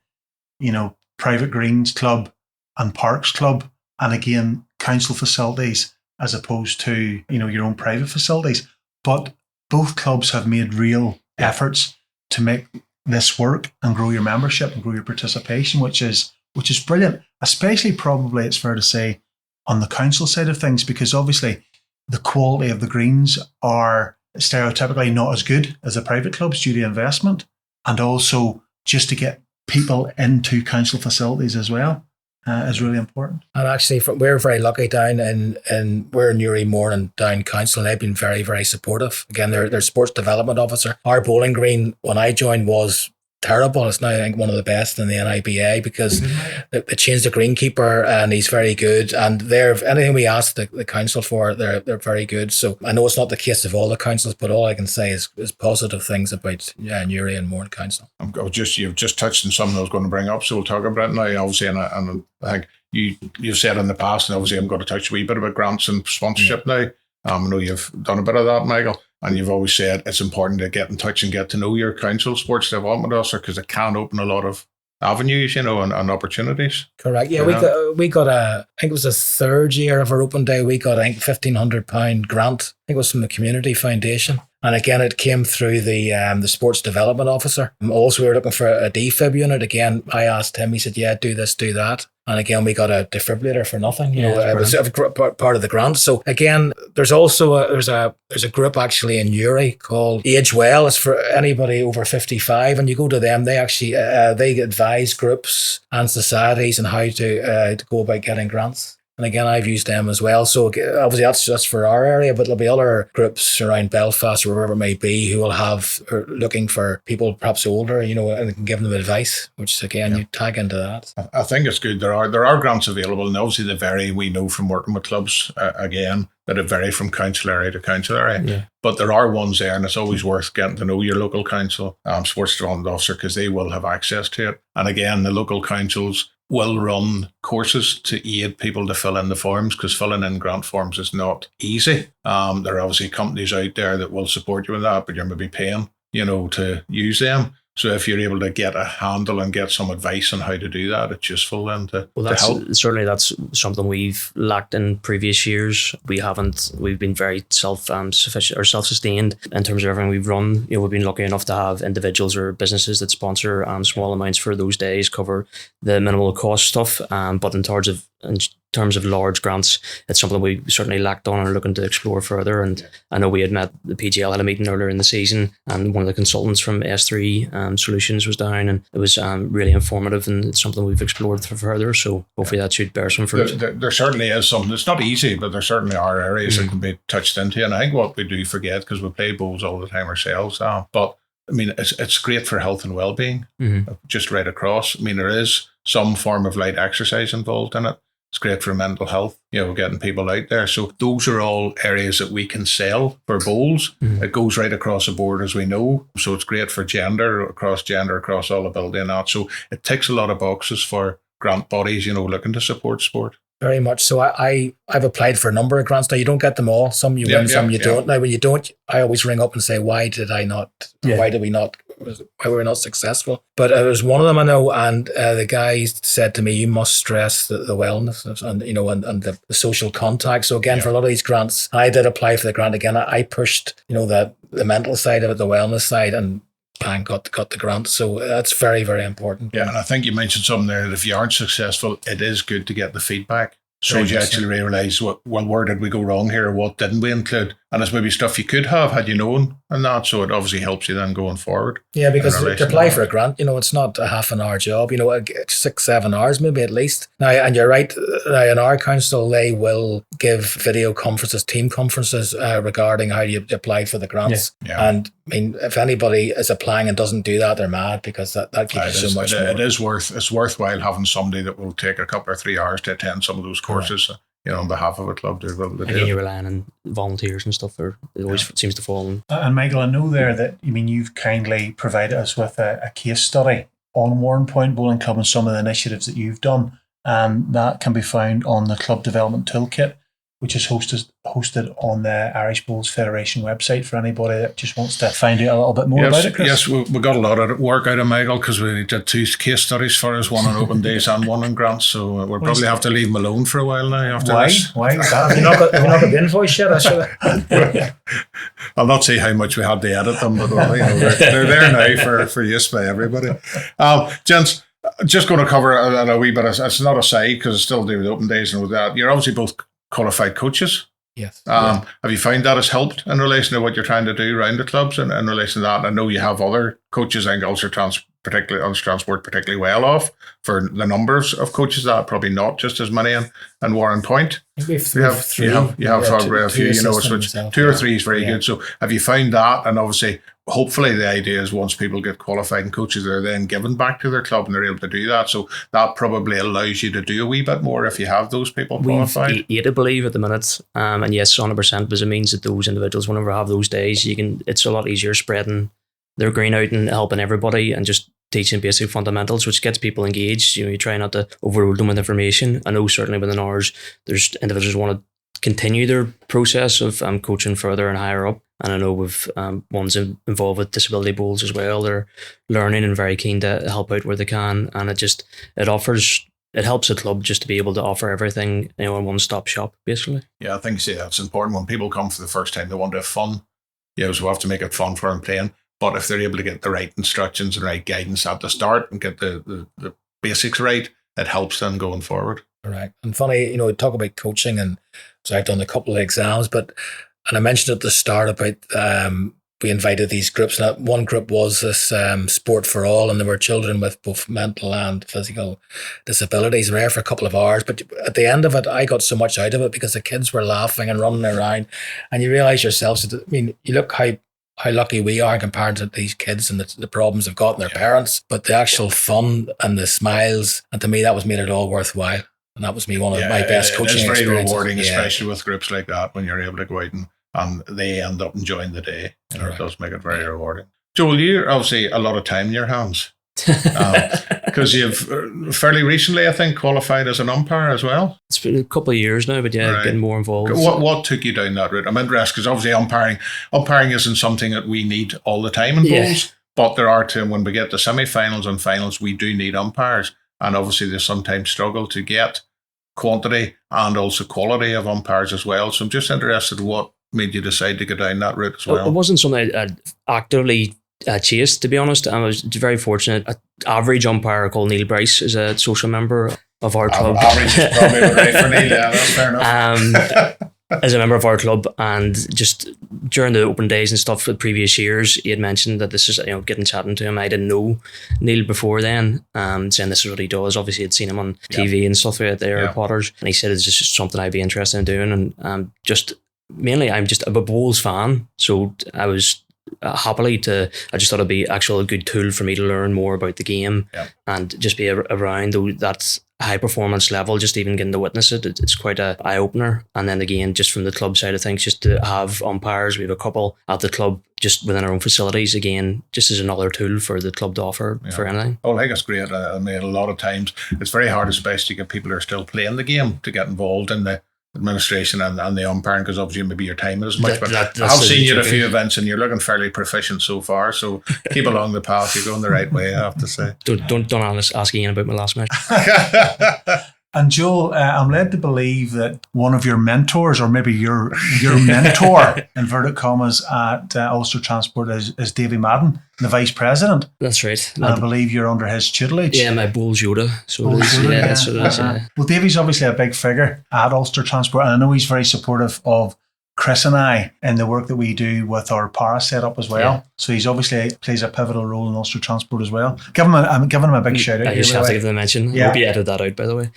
private greens club and parks club, and again, council facilities, as opposed to, your own private facilities. But both clubs have made real efforts to make this work and grow your membership and grow your participation, which is brilliant. Especially, probably, it's fair to say, on the council side of things, because obviously the quality of the greens are stereotypically not as good as the private clubs due to investment, and also just to get people into council facilities as well. Is really important. And actually, we're very lucky down in we're in Newry Morning Down Council, and they've been very, very supportive. Again, their sports development officer. Our bowling green, when I joined, was terrible. It's now, I think, one of the best in the NIBA because they changed the greenkeeper and he's very good. And anything we ask the council for, they're very good. So I know it's not the case of all the councils, but all I can say is positive things about Newry and Mourne Council. You've just touched on something I was going to bring up, so we'll talk about it now. Obviously, and I think you've said in the past, and obviously I'm going to touch a wee bit about grants and sponsorship now. I know you've done a bit of that, Michael, and you've always said it's important to get in touch and get to know your council sports development officer because it can open a lot of avenues, and opportunities. Correct. Yeah, we got I think it was the third year of our open day. We got, I think, £1,500 grant. I think it was from the Community Foundation. And again, it came through the sports development officer. Also, we were looking for a defib unit. Again, I asked him, he said, yeah, do this, do that. And again, we got a defibrillator for nothing. It was part of the grant. So again, there's also there's a group actually in Newry called Age Well. It's for anybody over 55, and you go to them. They actually they advise groups and societies on how to go about getting grants. And again, I've used them as well. So obviously that's just for our area, but there'll be other groups around Belfast or wherever it may be who are looking for people perhaps older, and can give them advice, which again, you tag into that. I think it's good. There are grants available, and obviously they vary. We know from working with clubs, again, that it vary from council area to council area. Yeah. But there are ones there, and it's always worth getting to know your local council sports development officer because they will have access to it. And again, the local councils will run courses to aid people to fill in the forms because filling in grant forms is not easy. There are obviously companies out there that will support you with that, but you're maybe paying, to use them. So if you're able to get a handle and get some advice on how to do that, it's useful then to help. Certainly that's something we've lacked in previous years. We've been very self-sufficient or self-sustained in terms of everything we've run. We've been lucky enough to have individuals or businesses that sponsor small amounts for those days, cover the minimal cost stuff. But in terms of large grants, it's something we certainly lacked on and are looking to explore further. And I know we had met, the PGL had a meeting earlier in the season, and one of the consultants from S3 Solutions was down, and it was really informative, and it's something we've explored further. So hopefully that should bear some fruit. There certainly is something. It's not easy, but there certainly are areas that can be touched into. And I think what we do forget, because we play bowls all the time ourselves, but I mean, it's great for health and well-being, just right across. I mean, there is some form of light exercise involved in it. It's great for mental health, getting people out there. So those are all areas that we can sell for bowls. It goes right across the board, as we know. So it's great for gender, across all ability and that. So it ticks a lot of boxes for grant bodies, looking to support sport. Very much so. I've applied for a number of grants. Now, you don't get them all. Some you win, some you don't. Now, when you don't, I always ring up and say, why did we not successful? But it was one of them I know, and the guy said to me, you must stress the wellness and the social contact. So again, for a lot of these grants, I did apply for the grant again. I pushed the mental side of it, the wellness side, and bang, got the grant. So that's very, very important. Yeah, and I think you mentioned something there that if you aren't successful, it is good to get the feedback. So you actually realise, where did we go wrong here? Or what didn't we include? And it's maybe stuff you could have had you known and that. So it obviously helps you then going forward. Yeah, because to apply for a grant, it's not a half an hour job, 6-7 hours maybe at least. Now, and you're right, in our council, they will give video conferences, team conferences regarding how you apply for the grants. Yeah. And I mean, if anybody is applying and doesn't do that, they're mad, because that gives you so much more. It's worthwhile having somebody that will take a couple or 3 hours to attend some of those courses. Right. On behalf of a club to be able to do. Again, you're relying on volunteers and stuff, it always seems to fall in. And Michael, I know there that, you've kindly provided us with a case study on Warren Point Bowling Club and some of the initiatives that you've done, and that can be found on the Club Development Toolkit, which is hosted on the Irish Bowls Federation website for anybody that just wants to find out a little bit more about it, Chris. Yes, we got a lot of work out of Michael, because we did 2 case studies for us, one on open days and one on grants, so we'll probably have to leave him alone for a while now after this. Why? Have you not got the invoice yet? I'll not say how much we had to edit them, but they're there now for use by everybody. Gents, just going to cover a wee bit. It's not a side, because it's still do with open days and all that. You're obviously both qualified coaches. Yes. Have you found that has helped in relation to what you're trying to do around the clubs and in relation to that? I know you have other coaches, I think Ulster particularly Ulster Transport, particularly well off for the numbers of coaches that probably not just as many in Warren Point. We have three. You have a few, you know, so two or three is very good. So have you found that? And obviously, hopefully the idea is once people get qualified and coaches, they're then given back to their club and they're able to do that. So that probably allows you to do a wee bit more if you have those people qualified. We've 8, I believe, at the minute. And yes, 100%, because it means that those individuals, whenever have those days, it's a lot easier spreading their green out and helping everybody and just teaching basic fundamentals, which gets people engaged. You try not to overload them with information. I know certainly within ours, there's individuals who want to continue their process of coaching further and higher up. And I know with ones involved with disability bowls as well, they're learning and very keen to help out where they can. And it helps the club just to be able to offer everything, in a one-stop shop, basically. Yeah, I think that's important. When people come for the first time, they want to have fun. So we have to make it fun for them playing. But if they're able to get the right instructions and right guidance at the start and get the basics right, it helps them going forward. Right. And funny, talk about coaching, and so I've done a couple of exams, and I mentioned at the start about we invited these groups. Now, one group was this Sport for All, and there were children with both mental and physical disabilities. We were there for a couple of hours, but at the end of it, I got so much out of it because the kids were laughing and running around, and you realise yourselves, you look how lucky we are compared to these kids and the problems they've got in their parents, but the actual fun and the smiles, and to me that was made it all worthwhile. And that was one of my best coaching experiences. It's very rewarding, especially with groups like that, when you're able to go out and they end up enjoying the day. It does make it very rewarding. Joel, you're obviously a lot of time in your hands. Because you've fairly recently, I think, qualified as an umpire as well. It's been a couple of years now, but getting more involved. What took you down that route? I'm interested because obviously umpiring isn't something that we need all the time in bowls, but there are times when we get to semi-finals and finals, we do need umpires, and obviously they sometimes struggle to get quantity and also quality of umpires as well. So I'm just interested what made you decide to go down that route as well. It wasn't something I'd actively chased, to be honest. I was very fortunate. An average umpire called Neil Bryce is a social member of our club. Average is probably right for Neil, that's fair enough. As a member of our club, and just during the open days and stuff for the previous years, he had mentioned that this is, getting chatting to him. I didn't know Neil before then, saying this is what he does. Obviously, I'd seen him on TV and stuff at the Air Potters, and he said it's just something I'd be interested in doing. And just mainly, I'm just a bowls fan, so I was I just thought it'd be actually a good tool for me to learn more about the game and just be around that high performance level, just even getting to witness it. It's quite an eye opener. And then again, just from the club side of things, just to have umpires, we have a couple at the club just within our own facilities, again, just as another tool for the club to offer for anything. Oh, I think it's great. I mean, a lot of times it's very hard, especially to get people who are still playing the game to get involved in the administration and the umpiring, because obviously maybe your time is much, but I've seen you at a few events and you're looking fairly proficient so far, so keep along the path. You're going the right way, I have to say. Don't ask Ian about my last match. And Joel, I'm led to believe that one of your mentors, or maybe your mentor, inverted commas, at Ulster Transport is Davy Madden, the vice president. That's right. And I believe you're under his tutelage. Yeah, my bowls Yoda. So it is. Well, Davy's obviously a big figure at Ulster Transport, and I know he's very supportive of Chris and I in the work that we do with our para setup as well. Yeah. So he's obviously plays a pivotal role in Ulster Transport as well. I'm giving him a big shout out. I just have to give them a mention. Yeah. Hope you edit that out, by the way.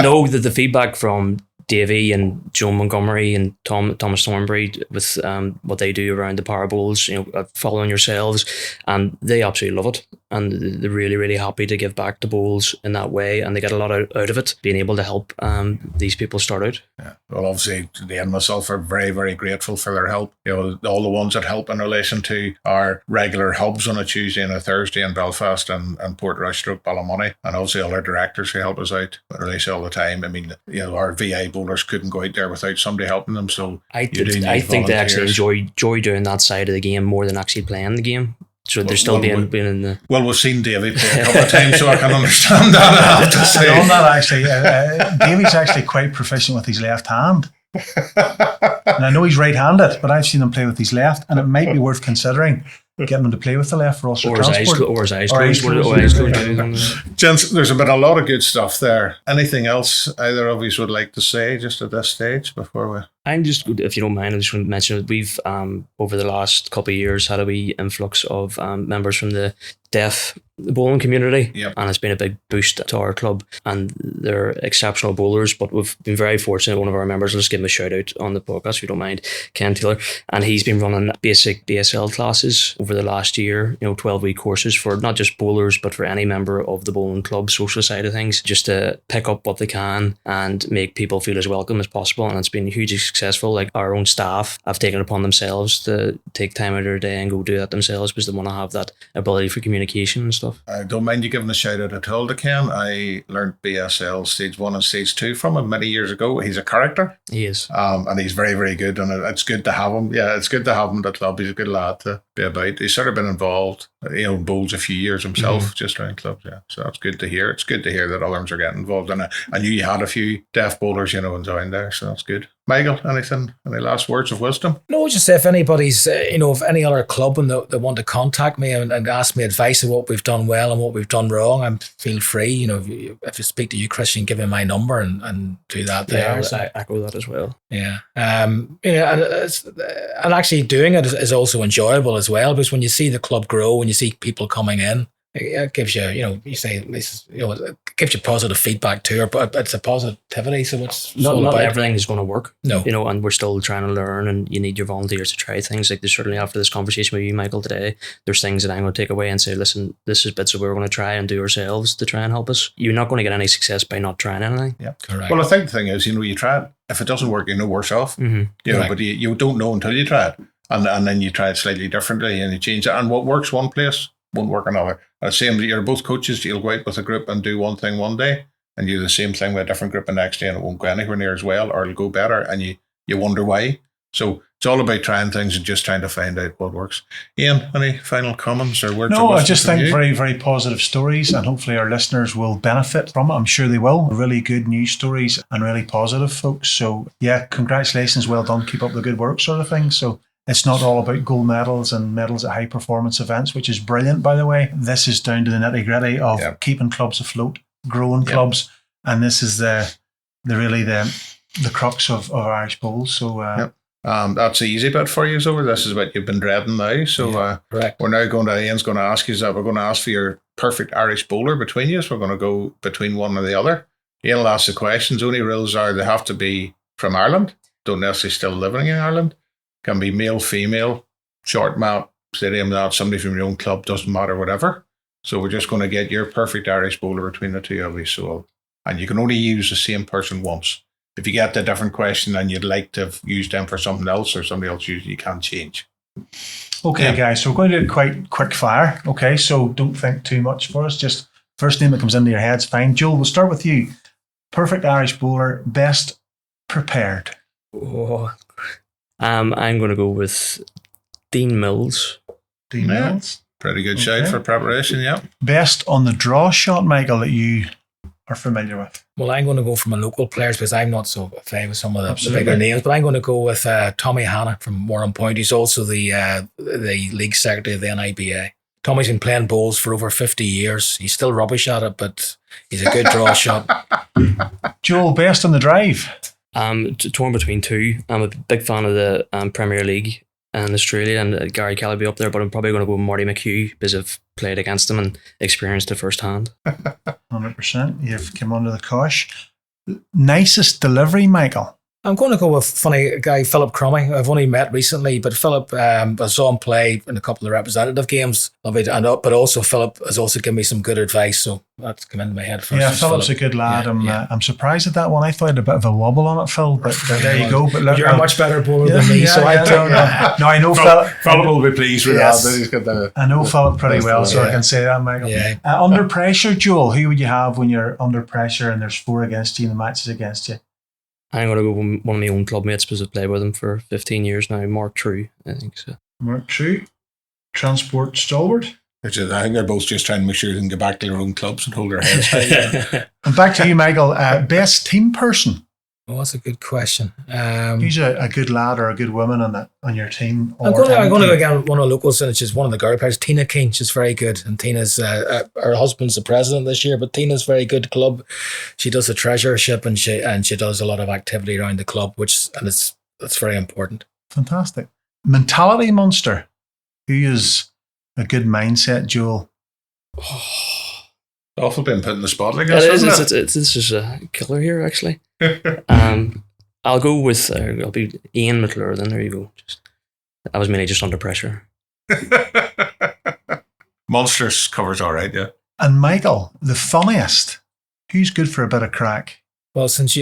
No, the feedback from Davy and Joe Montgomery and Thomas Thornbury with what they do around the para bowls, following yourselves, and they absolutely love it, and they're really, really happy to give back to bowls in that way, and they get a lot out of it, being able to help these people start out. Yeah. Well, obviously, Dave and myself are very, very grateful for their help. All the ones that help in relation to our regular hubs on a Tuesday and a Thursday in Belfast and Portrush, Ballymoney, and obviously all our directors who help us out in relation all the time. I mean, our VI bowlers couldn't go out there without somebody helping them. So I think they actually enjoy doing that side of the game more than actually playing the game. So they're still being in the... Well, we've seen David play a couple of times, so I can understand that, I have to say. On that, actually, David's actually quite proficient with his left hand. And I know he's right-handed, but I've seen him play with his left, and it might be worth considering getting him to play with the left for Ulster Or his eyes Transport. or his eyes Or eyes closed. closed. Eyes closed. Gents, there's been a lot of good stuff there. Anything else either of you would like to say just at this stage before we... I'm just, if you don't mind, I just want to mention that we've, over the last couple of years, had a wee influx of members from the deaf bowling community. Yep. And it's been a big boost to our club. And they're exceptional bowlers, but we've been very fortunate. One of our members, let's give him a shout out on the podcast if you don't mind, Ken Taylor. And he's been running basic BSL classes over the last year, 12-week courses for not just bowlers, but for any member of the bowling club social side of things, just to pick up what they can and make people feel as welcome as possible. And it's been hugely successful. Like our own staff have taken upon themselves to take time out of their day and go do that themselves because they want to have that ability for communication and stuff. I don't mind you giving a shout out at all to Ken. I learned BSL Stage 1 and Stage 2 from him many years ago. He's a character. He is. And he's very, very good. And it's good to have him. Yeah, it's good to have him at the club. He's a good lad to be about. He's sort of been involved, bowls a few years himself, just around clubs. Yeah. So that's good to hear. It's good to hear that others are getting involved. And I knew you had a few deaf bowlers, enjoying there. So that's good. Michael, any last words of wisdom? No, just if anybody's, if any other club and they want to contact me and ask me advice of what we've done well and what we've done wrong, feel free. If you speak to you, Chris, you can give me my number and do that there. I echo that as well. Yeah. And actually doing it is also enjoyable as well, because when you see the club grow and you see people coming in, it gives you, you say, it gives you positive feedback too, but it's a positivity. So it's not everything is going to work. No. And we're still trying to learn, and you need your volunteers to try things. Like there's certainly after this conversation with you, Michael, today, there's things that I'm going to take away and say, listen, this is bits that we're going to try and do ourselves to try and help us. You're not going to get any success by not trying anything. Yeah. Correct. Well, I think the thing is, you try it. If it doesn't work, you're no worse off. But you don't know until you try it. And then you try it slightly differently and you change it. And what works one place won't work another. Same, you're both coaches, you'll go out with a group and do one thing one day, and you do the same thing with a different group the next day, and it won't go anywhere near as well, or it'll go better, and you wonder why. So it's all about trying things and just trying to find out what works. Ian, any final comments or words? No, I just think very, very positive stories, and hopefully our listeners will benefit from it. I'm sure they will. Really good news stories and really positive, folks. So yeah, congratulations, well done, keep up the good work, sort of thing. So it's not all about gold medals and medals at high performance events, which is brilliant, by the way. This is down to the nitty gritty of keeping clubs afloat, growing clubs, and this is the crux of Irish bowls. So that's the easy bit for you. So this is what you've been dreading now. So we're now Ian's going to ask you that we're going to ask for your perfect Irish bowler between you. So we're going to go between one or the other. Ian will ask the questions. Only rules are they have to be from Ireland. Don't necessarily still living in Ireland. Can be male, female, short map, stadium map, somebody from your own club, doesn't matter, whatever. So we're just going to get your perfect Irish bowler between the two of you. So, and you can only use the same person once. If you get a different question and you'd like to have used them for something else or somebody else used, you can't change. Okay, guys, so we're going to do it quite quick fire. Okay, so don't think too much for us. Just first name that comes into your head's fine. Joel, we'll start with you. Perfect Irish bowler, best prepared. Oh. I'm going to go with Dean Mills. Dean Mills. Pretty good shout for preparation, yeah. Best on the draw shot, Michael, that you are familiar with? Well, I'm going to go for my local players because I'm not so familiar with some of the bigger names, but I'm going to go with Tommy Hanna from Warren Point. He's also the league secretary of the NIBA. Tommy's been playing bowls for over 50 years. He's still rubbish at it, but he's a good draw shot. Joel, best on the drive? Torn between two. I'm a big fan of the Premier League in Australia, and Gary Kelly will be up there, but I'm probably going to go with Marty McHugh because I've played against him and experienced it firsthand. 100%. You've come under the cosh. Nicest delivery, Michael? I'm going to go with funny guy Philip Crummy. I've only met recently, but Philip, I saw him play in a couple of representative games. But also Philip has also given me some good advice, so that's come into my head first. Yeah, Philip's a good lad. I'm surprised at that one. I thought I had a bit of a wobble on it, Phil, but there you go. But look, you're a much better bowler than me, so I don't know. No, I know Philip will be pleased with that. He's got the. I know Philip pretty well, so I can say that, Michael. Yeah. Under pressure, Joel, who would you have when you're under pressure and there's 4 against you and the match is against you? I'm going to go with one of my own club mates because I've played with him for 15 years now, Mark True, I think so. Mark True. Transport stalwart. I think they're both just trying to make sure they can get back to their own clubs and hold their heads high. And back to you, Michael. Best team person? Well, that's a good question. Who's a good lad or a good woman on your team? I'm going to go again one of the locals, and it's just one of the girl players, Tina King. She's very good, and Tina's her husband's the president this year, but Tina's very good at club. She does the treasurership, and she does a lot of activity around the club, that's very important. Fantastic. Mentality monster. Who is a good mindset, Joel? Awful being put in the spot like this, isn't it? This is a killer here, actually. I'll go with, I'll be Ian McClure then. There you go. I was mainly just under pressure. Monsters covers all right, yeah. And Michael, the funniest. Who's good for a bit of crack? Well, since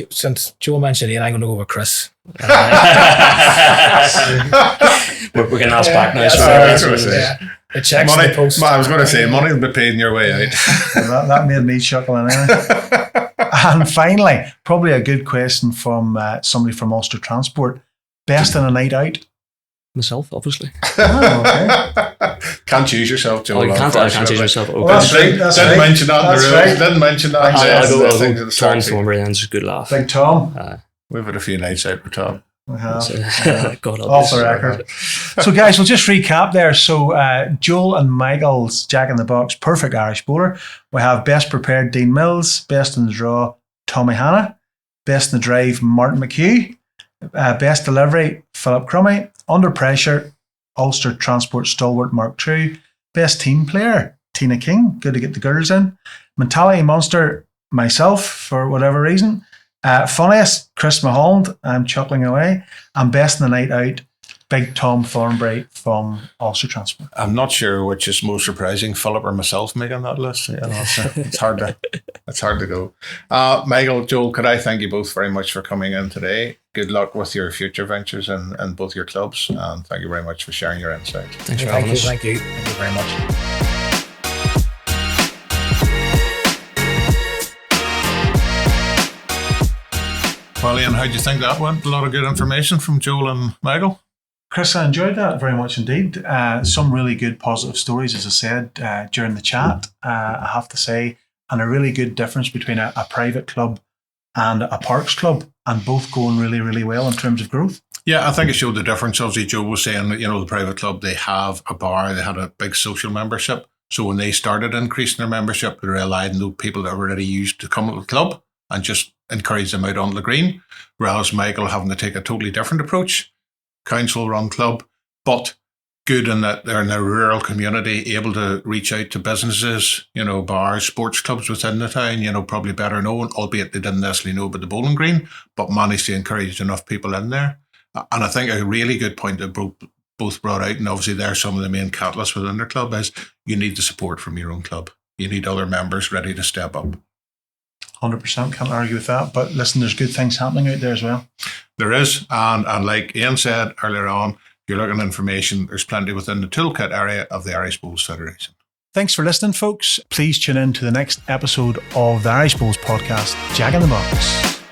Joe mentioned Ian, I'm going to go with Chris. We're getting asked back now. The checks money, in the post. I was going to say, money will be paid in your way out. that made me chuckle anyway. And finally, probably a good question from somebody from Ulster Transport. Best in a night out? Myself, obviously. Okay. Can't choose yourself, Joe. I can't choose myself. Okay. Well, Didn't mention that in the rules. Didn't mention that. I'll go Tom Thornbury, then. It's a good laugh. Big Tom. We've had a few nights out with Tom. We have. God, off the record. So, guys, we'll just recap there. So, Joel and Michael's Jack in the Box, perfect Irish bowler. We have best prepared Dean Mills, best in the draw Tommy Hanna, best in the drive Martin McHugh, best delivery Philip Crummy, under pressure Ulster Transport stalwart Mark True, best team player Tina King, good to get the girls in, mentality monster myself for whatever reason. Funniest, Chris Mulholland, I'm chuckling away. And best in the night out, Big Tom Thornbury from Ulster Transport. I'm not sure which is most surprising, Philip or myself making that list. You know, it's hard to go. Michael, Joel, could I thank you both very much for coming in today. Good luck with your future ventures in both your clubs, and thank you very much for sharing your insights. Thanks for having us. Thank you very much. Well, Ian, how do you think that went? A lot of good information from Joel and Michael. Chris, I enjoyed that very much indeed. Some really good positive stories, as I said, during the chat, I have to say, and a really good difference between a private club and a parks club, and both going really, really well in terms of growth. Yeah, I think it showed the difference. Obviously, Joe was saying that, the private club, they have a bar, they had a big social membership. So when they started increasing their membership, they relied on the people that were already used to come to the club and just encourage them out on the green, whereas Michael having to take a totally different approach. Council-run club, but good in that they're in a rural community, able to reach out to businesses, bars, sports clubs within the town, probably better known, albeit they didn't necessarily know about the bowling green, but managed to encourage enough people in there. And I think a really good point that both brought out, and obviously they're some of the main catalysts within their club, is you need the support from your own club. You need other members ready to step up. 100%, can't argue with that. But listen, there's good things happening out there as well. There is, and like Ian said earlier on, if you're looking at information, there's plenty within the toolkit area of the Irish Bowls Federation. Thanks for listening, folks. Please tune in to the next episode of the Irish Bowls podcast, Jack in the Box.